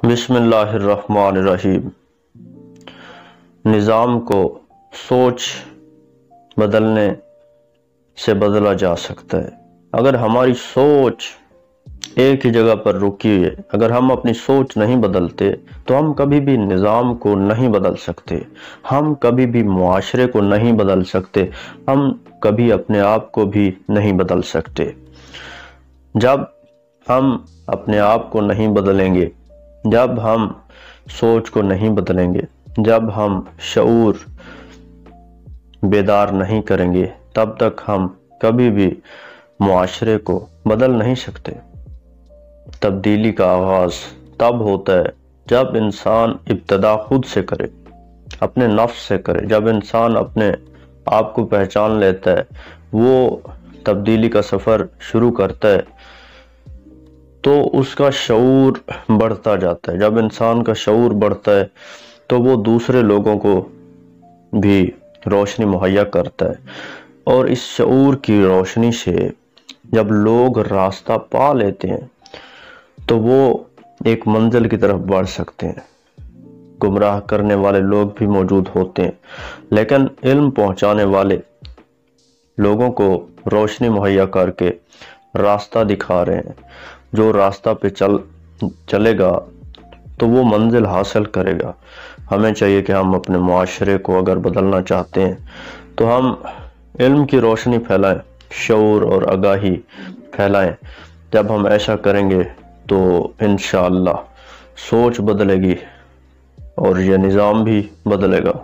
بسم اللہ الرحمن الرحیم۔ نظام کو سوچ بدلنے سے بدلا جا سکتا ہے۔ اگر ہماری سوچ ایک ہی جگہ پر رکی ہے، اگر ہم اپنی سوچ نہیں بدلتے تو ہم کبھی بھی نظام کو نہیں بدل سکتے، ہم کبھی بھی معاشرے کو نہیں بدل سکتے، ہم کبھی اپنے آپ کو بھی نہیں بدل سکتے۔ جب ہم اپنے آپ کو نہیں بدلیں گے، جب ہم سوچ کو نہیں بدلیں گے، جب ہم شعور بیدار نہیں کریں گے، تب تک ہم کبھی بھی معاشرے کو بدل نہیں سکتے۔ تبدیلی کا آغاز تب ہوتا ہے جب انسان ابتدا خود سے کرے، اپنے نفس سے کرے۔ جب انسان اپنے آپ کو پہچان لیتا ہے، وہ تبدیلی کا سفر شروع کرتا ہے، تو اس کا شعور بڑھتا جاتا ہے۔ جب انسان کا شعور بڑھتا ہے تو وہ دوسرے لوگوں کو بھی روشنی مہیا کرتا ہے، اور اس شعور کی روشنی سے جب لوگ راستہ پا لیتے ہیں تو وہ ایک منزل کی طرف بڑھ سکتے ہیں۔ گمراہ کرنے والے لوگ بھی موجود ہوتے ہیں، لیکن علم پہنچانے والے لوگوں کو روشنی مہیا کر کے راستہ دکھا رہے ہیں۔ جو راستہ پہ چلے گا تو وہ منزل حاصل کرے گا۔ ہمیں چاہیے کہ ہم اپنے معاشرے کو اگر بدلنا چاہتے ہیں تو ہم علم کی روشنی پھیلائیں، شعور اور آگاہی پھیلائیں۔ جب ہم ایسا کریں گے تو انشاءاللہ سوچ بدلے گی اور یہ نظام بھی بدلے گا۔